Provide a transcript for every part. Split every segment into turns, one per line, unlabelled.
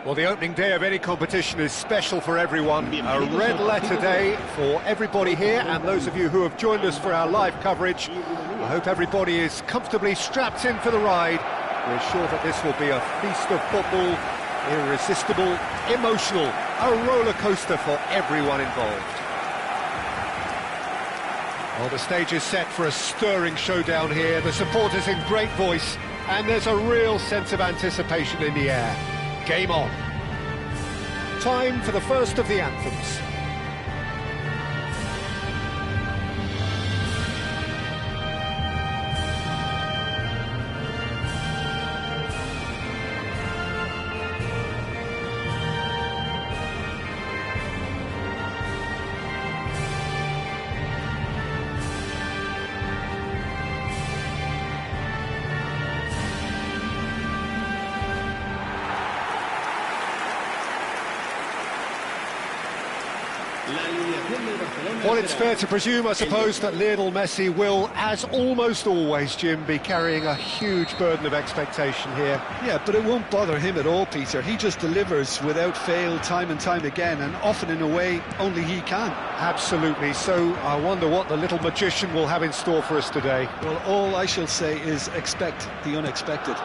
Well, the opening day of any competition is special for everyone. A red letter day for everybody here, and those of you who have joined us for our live coverage. I hope everybody is comfortably strapped in for the ride. We're sure that this will be a feast of football, irresistible, emotional, a roller coaster for everyone involved. Well, the stage is set for a stirring showdown here. The supporters in great voice, and there's a real sense of anticipation in the air. Game on. Time for the first of the anthems. Well, it's fair to presume, I suppose, that Lionel Messi will, as almost always, Jim, be carrying a huge burden of expectation here.
Yeah, but it won't bother him at all, Peter. He just delivers without fail time and time again, and often in a way only he can.
Absolutely. So I wonder what the little magician will have in store for us today.
Well, all I shall say is expect the unexpected.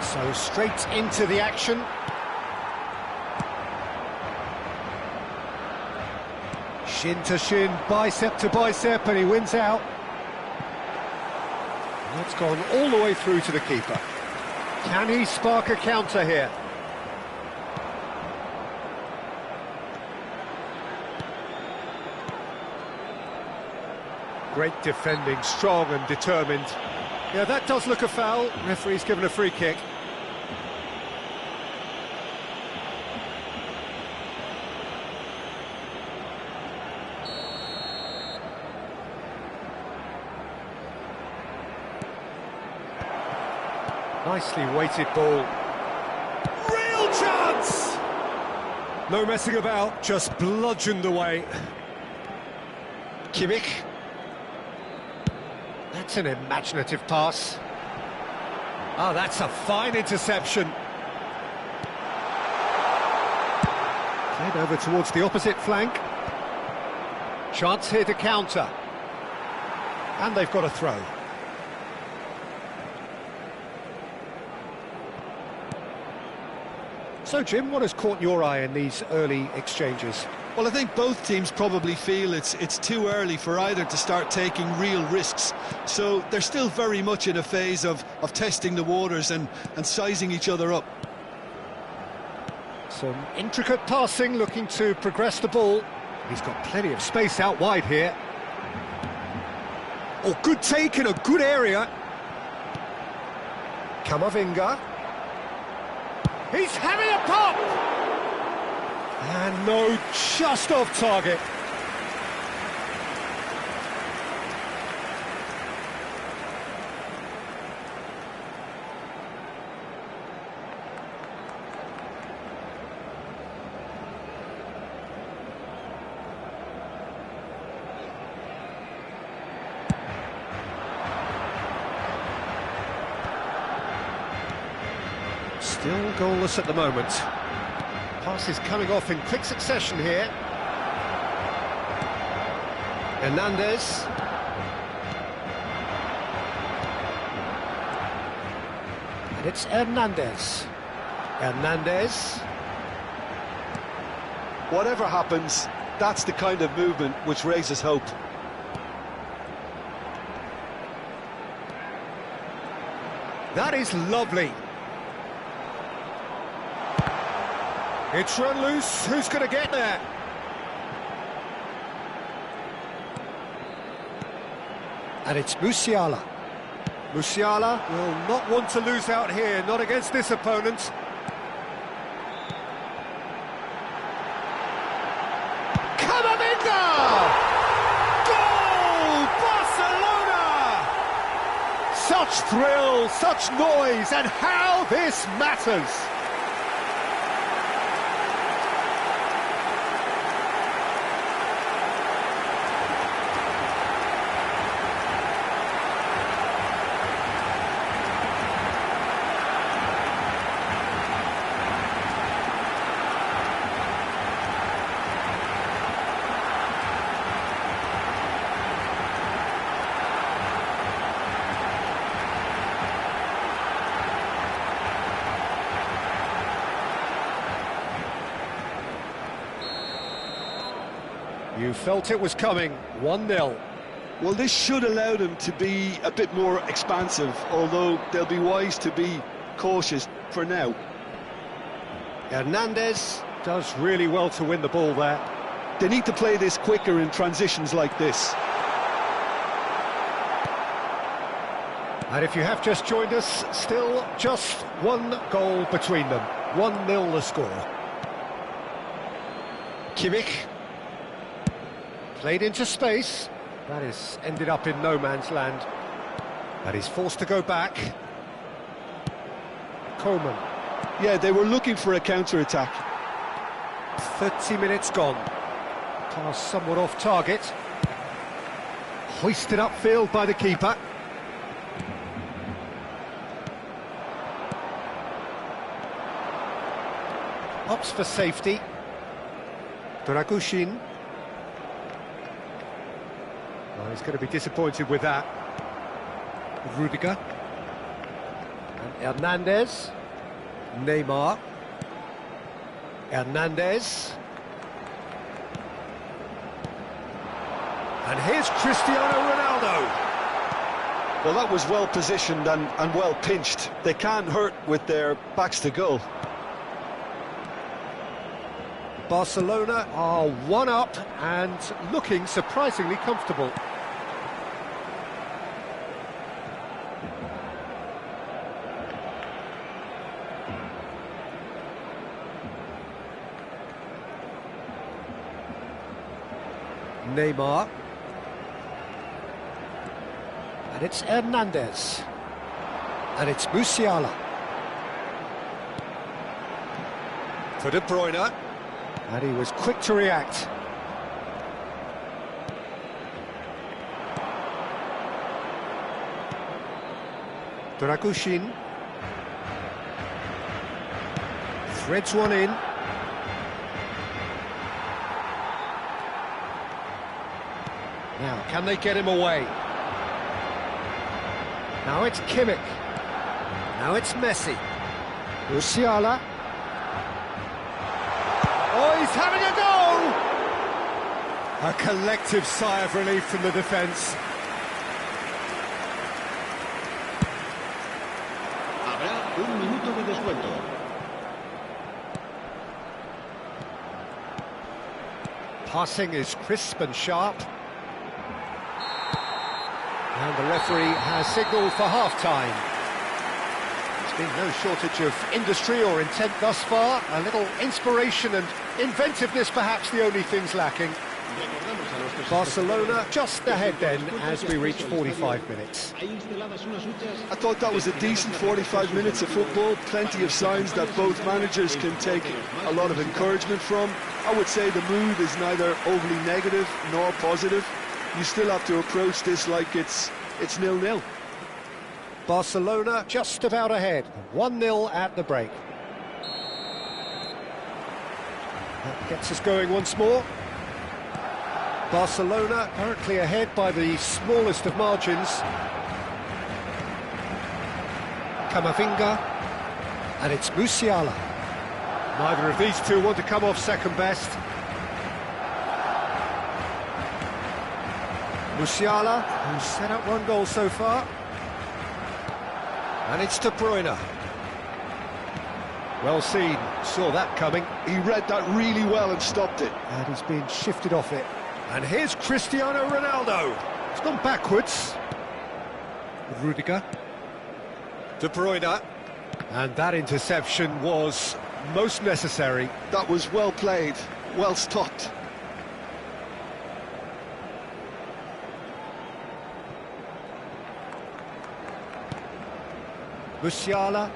So straight into the action. Shin to shin, bicep to bicep, and he wins out. And that's gone all the way through to the keeper. Can he spark a counter here? Great defending, strong and determined. Yeah, that does look a foul. Referee's given a free kick. Nicely weighted ball. Real chance! No messing about, just bludgeoned away. Kimmich. That's an imaginative pass. Oh, that's a fine interception. Played over towards the opposite flank. Chance here to counter. And they've got a throw. So, Jim, what has caught your eye in these early exchanges?
Well, I think both teams probably feel it's too early for either to start taking real risks. So they're still very much in a phase of testing the waters and sizing each other up.
Some intricate passing, looking to progress the ball. He's got plenty of space out wide here. Oh, good take in a good area. Kamavinga. He's having a pop! And no, just off target. Still goalless at the moment. Pass is coming off in quick succession here. Hernandez. And it's Hernandez. Hernandez.
Whatever happens, that's the kind of movement which raises hope.
That is lovely. It's run loose, who's going to get there? And it's Musiala. Musiala will not want to lose out here, not against this opponent. Kamavinga! Goal! Barcelona! Such thrill, such noise, and how this matters! You felt it was coming, 1-0.
Well, this should allow them to be a bit more expansive, although they'll be wise to be cautious for now.
Hernandez does really well to win the ball there.
They need to play this quicker in transitions like this.
And if you have just joined us, still just one goal between them. 1-0 the score. Kimmich. Played into space. That is ended up in no man's land. And he's forced to go back. Coleman.
Yeah, they were looking for a counter-attack.
30 minutes gone. Pass somewhat off target. Hoisted upfield by the keeper. Opts for safety. Dragushin. Well, he's going to be disappointed with that. Rudiger. And Hernandez. Neymar. Hernandez. And here's Cristiano Ronaldo.
Well, that was well positioned and well pinched. They can't hurt with their backs to goal.
Barcelona are 1-up and looking surprisingly comfortable. Neymar. And it's Hernandez. And it's Musiala. For De Bruyne. And he was quick to react. Dragushin. Threads one in. Now, can they get him away? Now it's Kimmich. Now it's Messi. Musiala. Oh, he's having a go! A collective sigh of relief from the defence.
Habrá un minuto de descuento.
Passing is crisp and sharp. And the referee has signalled for half-time. There's been no shortage of industry or intent thus far. A little inspiration and inventiveness perhaps the only things lacking. Barcelona just ahead then as we reach 45 minutes.
I thought that was a decent 45 minutes of football. Plenty of signs that both managers can take a lot of encouragement from. I would say the mood is neither overly negative nor positive. You still have to approach this like it's 0-0.
Barcelona just about ahead, 1-0 at the break. That gets us going once more. Barcelona currently ahead by the smallest of margins. Camavinga, and it's Musiala. Neither of these two want to come off second best. Musiala, who's set up one goal so far. And it's De Bruyne. Well seen, saw that coming.
He read that really well and stopped it.
And he's been shifted off it. And here's Cristiano Ronaldo. It's gone backwards. REDGEAR. De Bruyne. And that interception was most necessary.
That was well played, well stopped.
Musiala.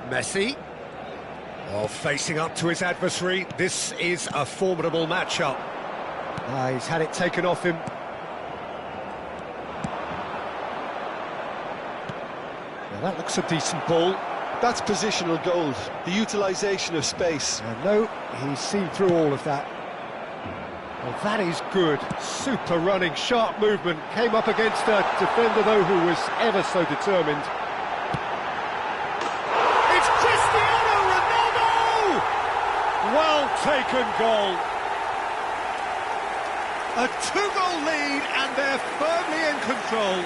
Messi. Oh, facing up to his adversary. This is a formidable matchup. He's had it taken off him. Now that looks a decent ball.
That's positional gold, the utilisation of space.
No, he's seen through all of that. Well, that is good. Super running, sharp movement. Came up against a defender, though, who was ever so determined. It's Cristiano Ronaldo! Well taken goal. A two-goal lead, and they're firmly in control.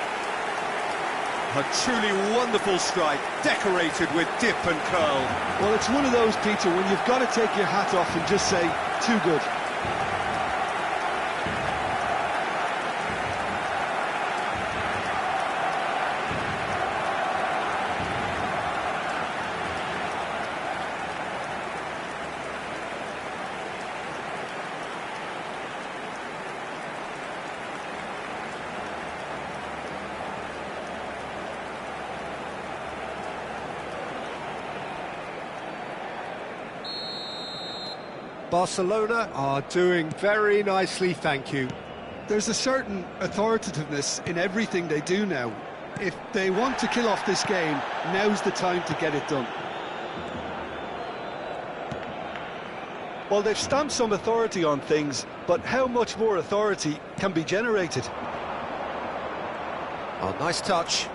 A truly wonderful strike, decorated with dip and curl.
Well, it's one of those, Peter, when you've got to take your hat off and just say, too good.
Barcelona are doing very nicely, thank you.
There's a certain authoritativeness in everything they do now. If they want to kill off this game, now's the time to get it done. Well, they've stamped some authority on things, but how much more authority can be generated?
Oh, nice touch.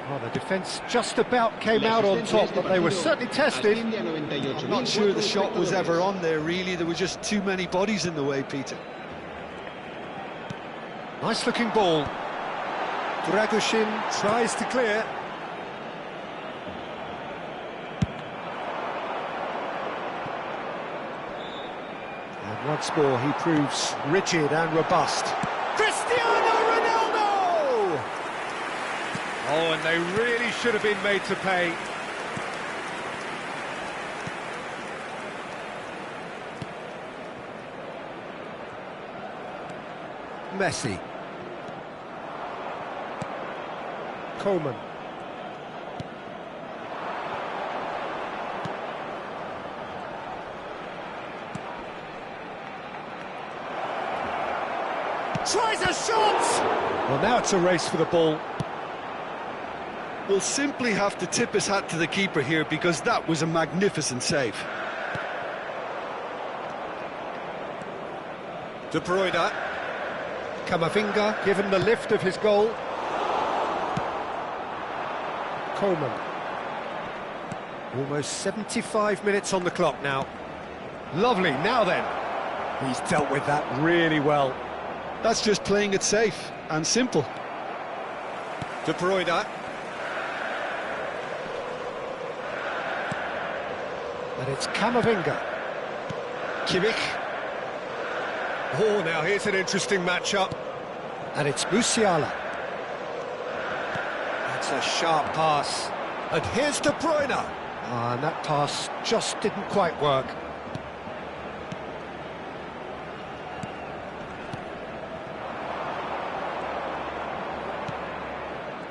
Well, the defence just about came out on top, but they were certainly tested.
I'm not sure the shot was ever on there, really. There were just too many bodies in the way, Peter.
Nice looking ball. Dragushin tries to clear. And once more he proves rigid and robust. Cristiano Ronaldo! Oh, and they really should have been made to pay. Messi. Coleman. Tries a shot! Well, now it's a race for the ball.
We'll simply have to tip his hat to the keeper here because that was a magnificent save.
De Bruyne. Camavinga given the lift of his goal. Coleman. Almost 75 minutes on the clock now. Lovely, now then. He's dealt with that really well.
That's just playing it safe and simple.
De Bruyne. And it's Camavinga. Kimmich. Oh, now here's an interesting matchup. And it's Musiala. That's a sharp pass. And here's De Bruyne. And that pass just didn't quite work.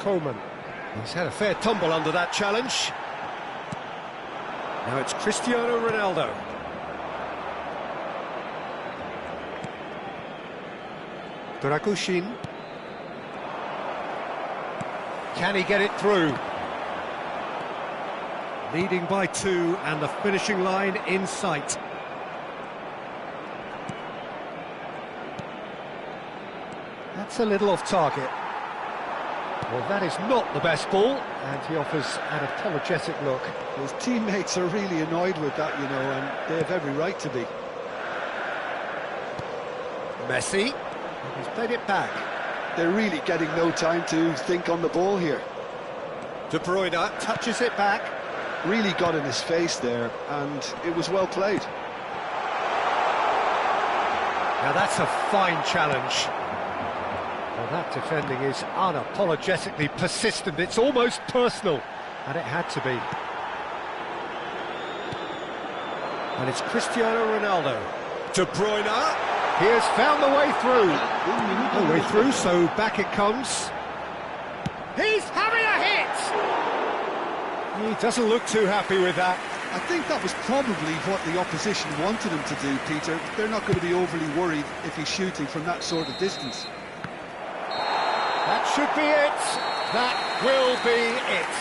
Coleman. He's had a fair tumble under that challenge. Now it's Cristiano Ronaldo. Dragushin. Can he get it through? Leading by 2 and the finishing line in sight. That's a little off target. Well, that is not the best ball, and he offers an apologetic look.
His teammates are really annoyed with that, you know, and they have every right to be.
Messi. He's played it back.
They're really getting no time to think on the ball here.
De Bruyne touches it back.
Really got in his face there, and it was well played.
Now that's a fine challenge. Well, that defending is unapologetically persistent. It's almost personal, and it had to be. And it's Cristiano Ronaldo. De Bruyne. He has found the way through. The way through, so back it comes. He's having a hit! He doesn't look too happy with that.
I think that was probably what the opposition wanted him to do, Peter. They're not going to be overly worried if he's shooting from that sort of distance.
That should be it. That will be it.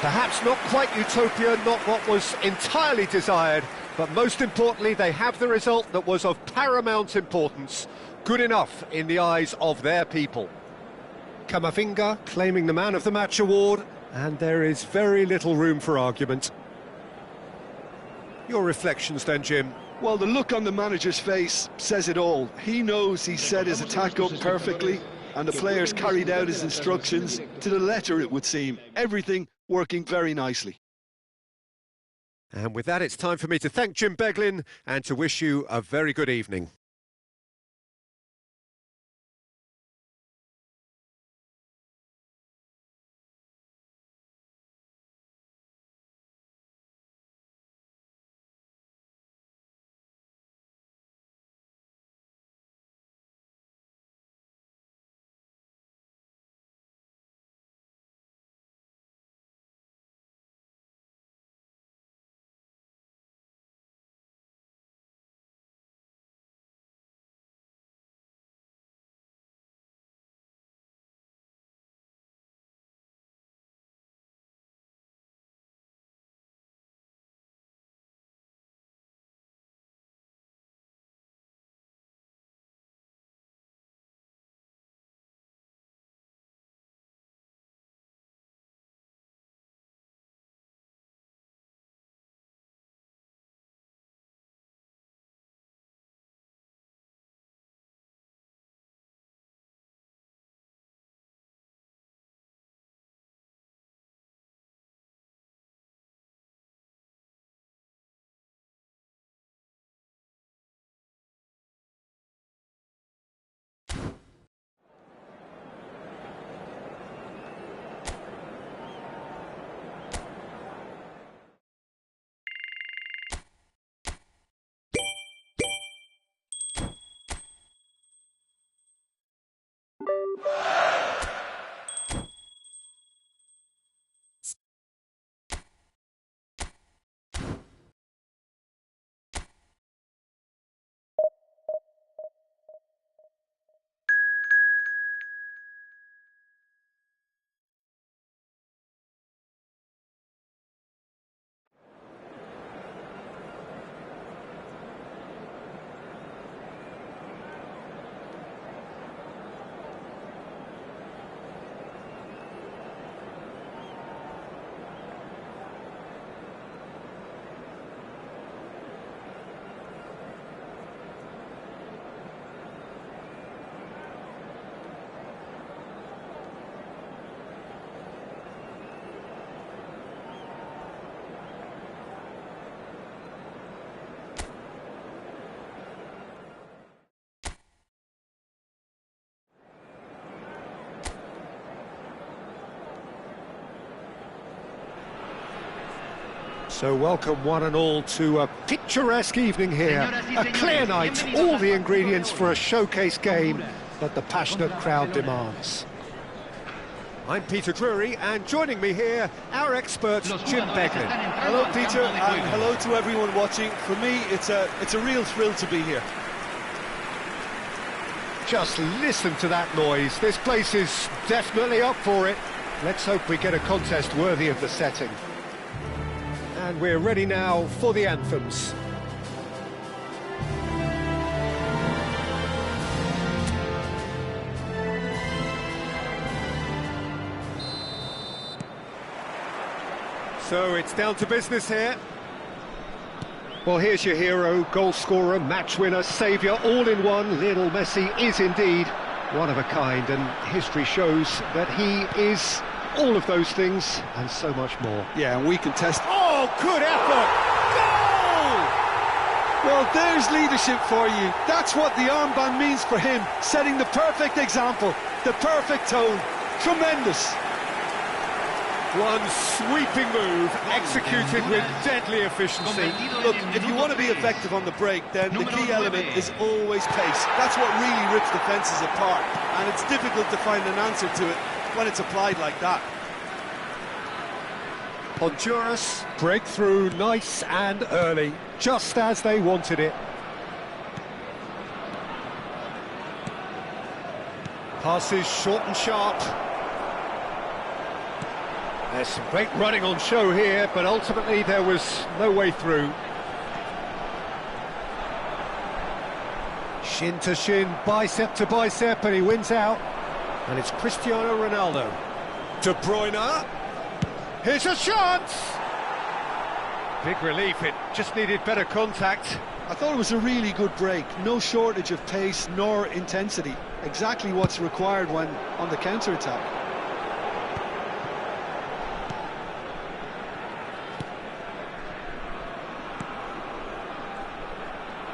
Perhaps not quite utopia, not what was entirely desired, but most importantly, they have the result that was of paramount importance. Good enough in the eyes of their people. Camavinga claiming the Man of the Match award, and there is very little room for argument. Your reflections then, Jim?
Well, the look on the manager's face says it all. He knows he set his attack up perfectly, and the players carried out his instructions to the letter, it would seem. Everything working very nicely.
And with that, it's time for me to thank Jim Beglin and to wish you a very good evening. So welcome one and all to a picturesque evening here, a clear night, all the ingredients for a showcase game that the passionate crowd demands. I'm Peter Drury, and joining me here, our expert Jim Beglin.
Hello Peter, and hello to everyone watching. For me, it's a real thrill to be here.
Just listen to that noise, this place is definitely up for it. Let's hope we get a contest worthy of the setting. And we're ready now for the anthems. So it's down to business here. Well, here's your hero, goal scorer, match winner, saviour, all in one. Lionel Messi is indeed one of a kind, and history shows that he is all of those things and so much more.
Yeah, and we can test.
Oh, good effort! Goal!
Well, there's leadership for you. That's what the armband means for him, setting the perfect example, the perfect tone. Tremendous.
One sweeping move, executed with deadly efficiency.
Look, if you want to be effective on the break, then the key element is always pace. That's what really rips defences apart, and it's difficult to find an answer to it when it's applied like that.
Honduras, breakthrough nice and early, just as they wanted it. Passes short and sharp. There's some great running on show here, but ultimately there was no way through. Shin to shin, bicep to bicep, and he wins out. And it's Cristiano Ronaldo. De Bruyne. Here's a chance! Big relief, it just needed better contact.
I thought it was a really good break. No shortage of pace nor intensity. Exactly what's required when on the counter-attack.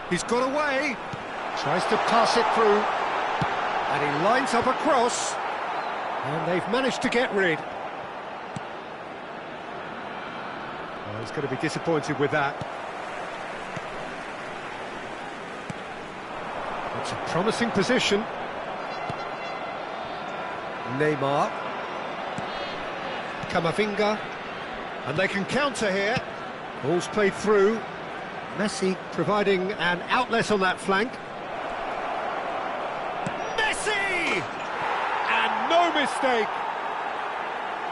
He's got away, tries to pass it through, and he lines up a cross, and they've managed to get rid. Well, he's going to be disappointed with that. It's a promising position. Neymar. Camavinga. And they can counter here. Ball's played through. Messi providing an outlet on that flank. Messi! And no mistake.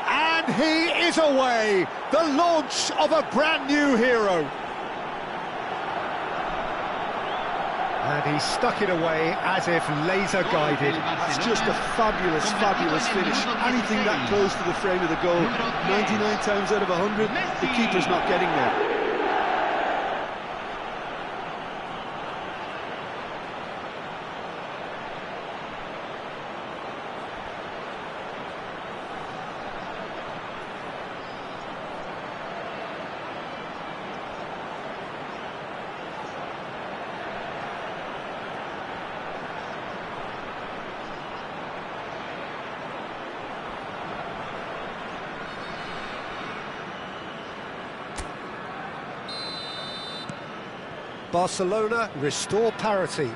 And he is away. The launch of a brand new hero. And he stuck it away as if laser guided.
It's just a fabulous, fabulous finish. Anything that close to the frame of the goal, 99 times out of 100, the keeper's not getting there.
Barcelona restore parity.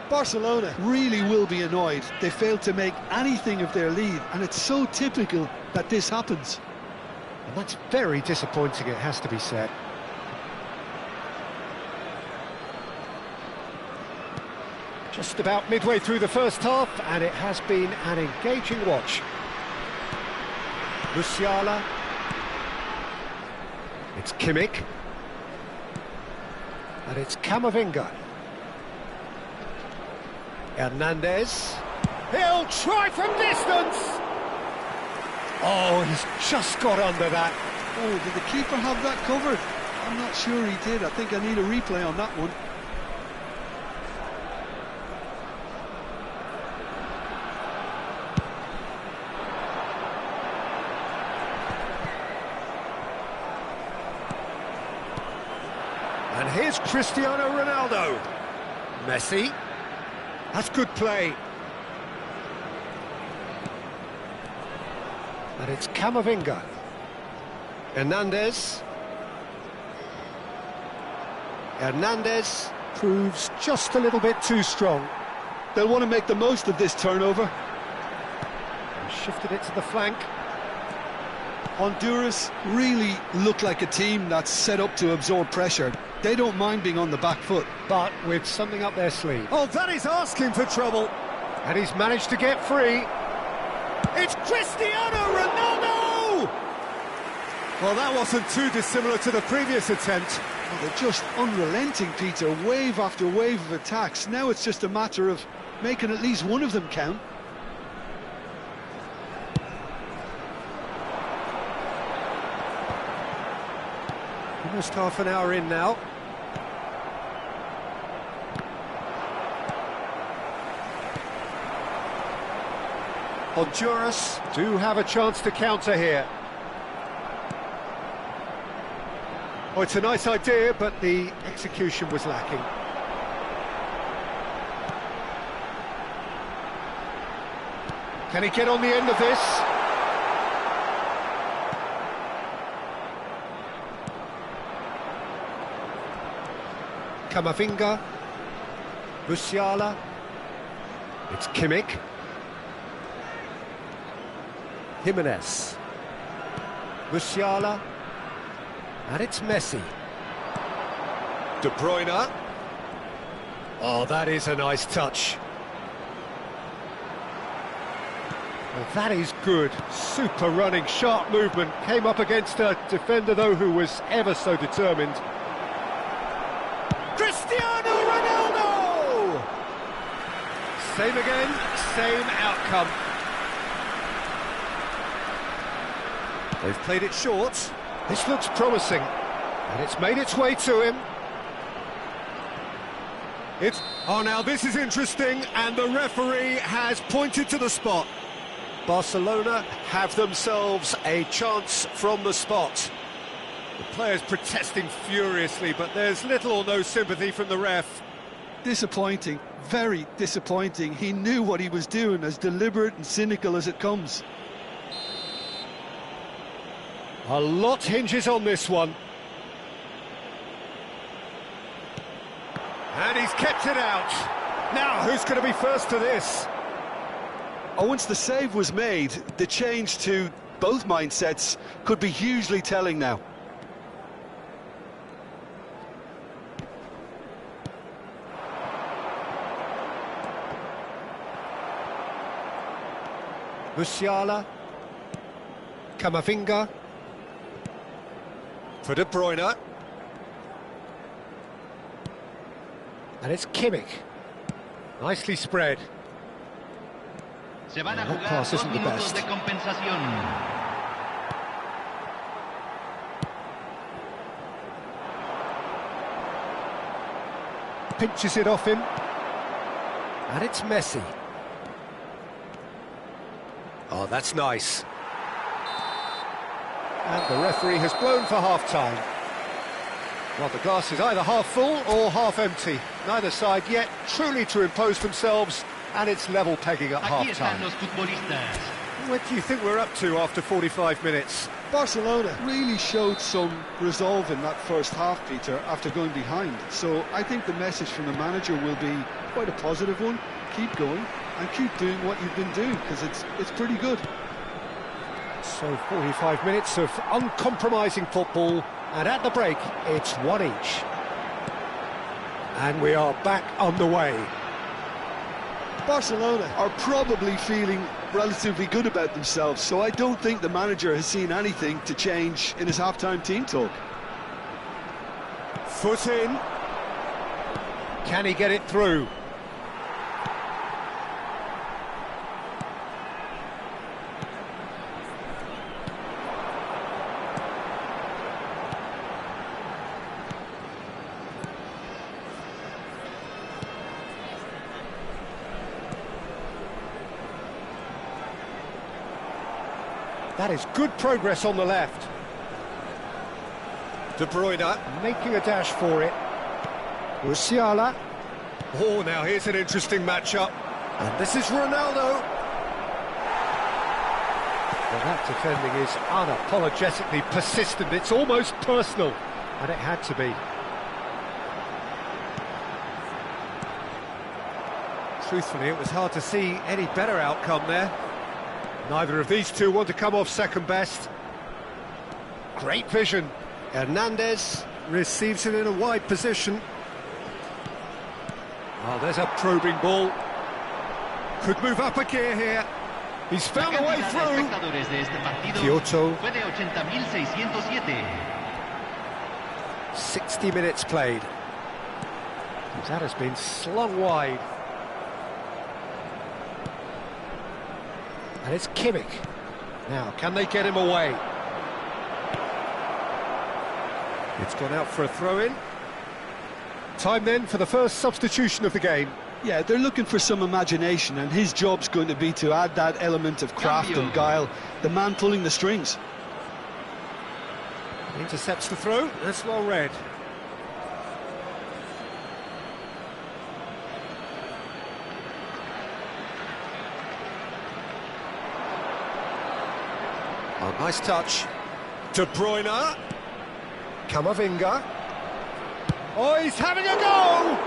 Barcelona really will be annoyed. They failed to make anything of their lead, and it's so typical that this happens.
And that's very disappointing, it has to be said. Just about midway through the first half, and it has been an engaging watch. Musiala. It's Kimmich. And it's Camavinga. Hernandez. He'll try from distance! Oh, he's just got under that.
Oh, did the keeper have that covered? I'm not sure he did. I think I need a replay on that one.
And here's Cristiano Ronaldo. Messi. That's good play. And it's Camavinga. Hernandez. Hernandez proves just a little bit too strong.
They'll want to make the most of this turnover.
Shifted it to the flank.
Honduras really look like a team that's set up to absorb pressure. They don't mind being on the back foot.
But with something up their sleeve. Oh, that is asking for trouble. And he's managed to get free. It's Cristiano Ronaldo! Well, that wasn't too dissimilar to the previous attempt.
Well, they're just unrelenting, Peter. Wave after wave of attacks. Now it's just a matter of making at least one of them count.
Almost half an hour in now. Honduras do have a chance to counter here. Oh, it's a nice idea, but the execution was lacking. Can he get on the end of this? Camavinga, Musiala, it's Kimmich, Jimenez, Musiala, and it's Messi. De Bruyne. Oh, that is a nice touch. Well, that is good. Super running, sharp movement. Came up against a defender, though, who was ever so determined. Cristiano Ronaldo! Same again, same outcome. They've played it short. This looks promising. And it's made its way to him. Oh, now this is interesting, and the referee has pointed to the spot. Barcelona have themselves a chance from the spot. The players protesting furiously, but there's little or no sympathy from the ref.
Disappointing, very disappointing. He knew what he was doing, as deliberate and cynical as it comes.
A lot hinges on this one. And he's kept it out. Now, who's going to be first to this?
Oh, once the save was made, the change to both mindsets could be hugely telling now.
Musiala, Camavinga, for De Bruyne, and it's Kimmich, nicely spread.
That
pass isn't the best. Pinches it off him, and it's Messi. Oh, that's nice. And the referee has blown for half-time. Well, the glass is either half full or half empty. Neither side yet truly to impose themselves, and it's level pegging at half-time. What do you think we're up to after 45 minutes?
Barcelona really showed some resolve in that first half, Peter, after going behind. So I think the message from the manager will be quite a positive one. Keep going and keep doing what you've been doing, because it's pretty good.
So 45 minutes of uncompromising football, and at the break it's one each. And we are back underway.
Barcelona are probably feeling relatively good about themselves, so I don't think the manager has seen anything to change in his half-time team talk.
Foot in. Can he get it through? That is good progress on the left. De Bruyne making a dash for it. Musiala. Oh, now here's an interesting matchup. And this is Ronaldo. Well, that defending is unapologetically persistent. It's almost personal. And it had to be. Truthfully, it was hard to see any better outcome there. Neither of these two want to come off second best. Great vision. Hernandez receives it in a wide position. Oh, there's a probing ball. Could move up a gear here. He's found a way through. Kyoto. 60 minutes played. That has been slung wide. And it's Kimmich. Now, can they get him away? It's gone out for a throw-in. Time then for the first substitution of the game.
Yeah, they're looking for some imagination, and his job's going to be to add that element of craft and guile, the man pulling the strings.
Intercepts the throw, that's well read. Oh, nice touch. De Bruyne. Camavinga. Oh, he's having a go!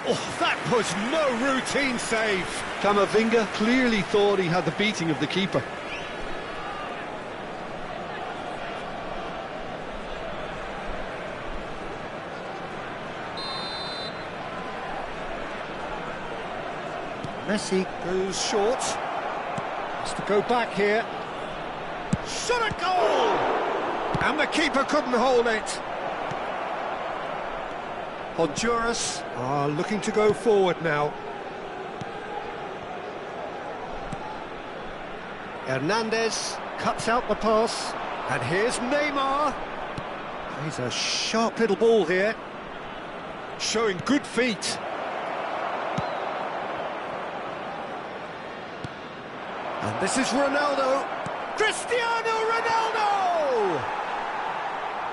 Oh, that was no routine save.
Camavinga clearly thought he had the beating of the keeper.
Messi goes short. Has to go back here. Shot a goal! And the keeper couldn't hold it. Honduras are looking to go forward now. Hernandez cuts out the pass. And here's Neymar. He's a sharp little ball here. Showing good feet. And this is Ronaldo. Cristiano Ronaldo!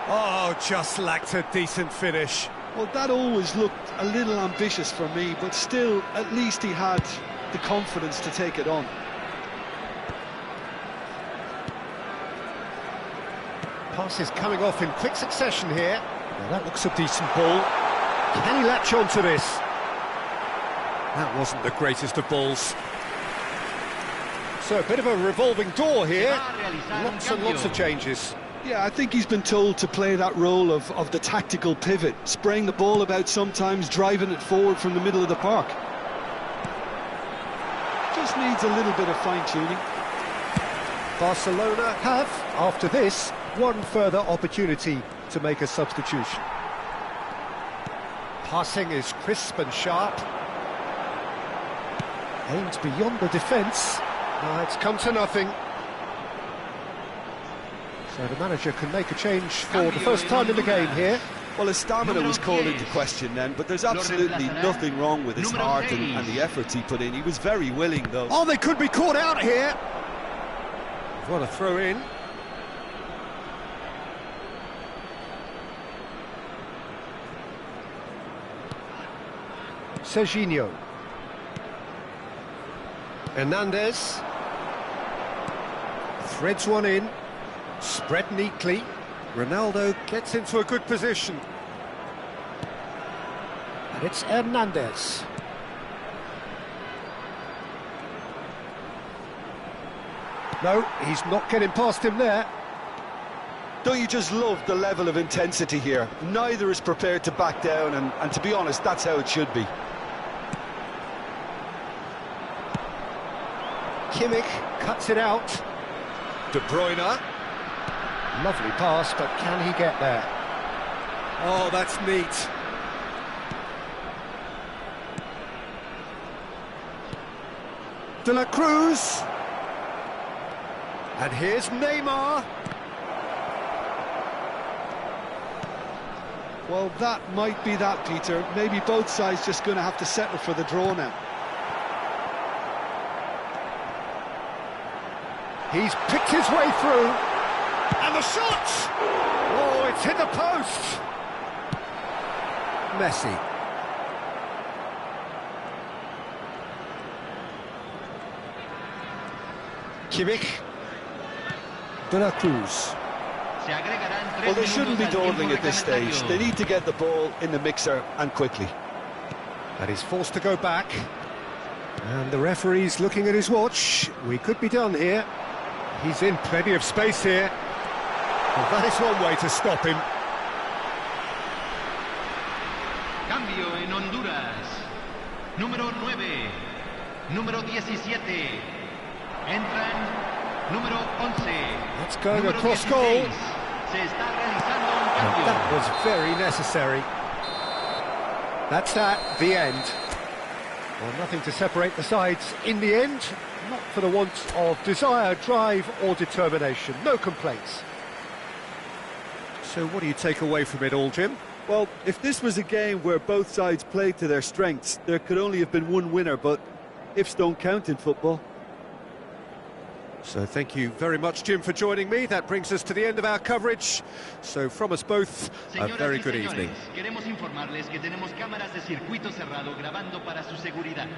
Oh, just lacked a decent finish.
Well, that always looked a little ambitious for me, but still, at least he had the confidence to take it on.
Passes coming off in quick succession here. Now that looks a decent ball. Can he latch on to this? That wasn't the greatest of balls. So a bit of a revolving door here. Lots and lots of changes.
Yeah, I think he's been told to play that role of the tactical pivot, spraying the ball about sometimes, driving it forward from the middle of the park. Just needs a little bit of fine-tuning.
Barcelona have, after this, one further opportunity to make a substitution. Passing is crisp and sharp. Aimed beyond the defence. It's come to nothing. So the manager can make a change for the first time in the game here.
Well, his stamina was called into question then, but there's absolutely nothing wrong with his heart and the efforts he put in. He was very willing, though.
Oh, they could be caught out here. What a throw in. Serginho. Hernandez. Threads one in. Spread neatly. Ronaldo gets into a good position. And it's Hernandez. No, he's not getting past him there.
Don't you just love the level of intensity here? Neither is prepared to back down, and to be honest, that's how it should be.
Kimmich cuts it out. De Bruyne. Lovely pass, but can he get there? Oh, that's neat. De la Cruz. And here's Neymar.
Well, that might be that, Peter. Maybe both sides just going to have to settle for the draw now.
He's picked his way through. And the shot! Oh, it's hit the post. Messi. Kimmich. De la Cruz.
Well, they shouldn't be dawdling at this stage. They need to get the ball in the mixer, and quickly.
And he's forced to go back. And the referee's looking at his watch. We could be done here. He's in plenty of space here. Well, that is one way to stop him.
Cambio en Honduras. Número 9. Número 17. Entran número 11.
That's going
Número
across
16.
goal.
Se está realizando un cambio.
That was very necessary. That's the end. Well, nothing to separate the sides in the end, not for the want of desire, drive or determination. No complaints. So what do you take away from it all, Jim?
Well, if this was a game where both sides played to their strengths, there could only have been one winner, but ifs don't count in football.
So thank you very much, Jim, for joining me. That brings us to the end of our coverage. So from us both, a very good evening.
Queremos informarles que tenemos cámaras de circuito cerrado grabando para su seguridad.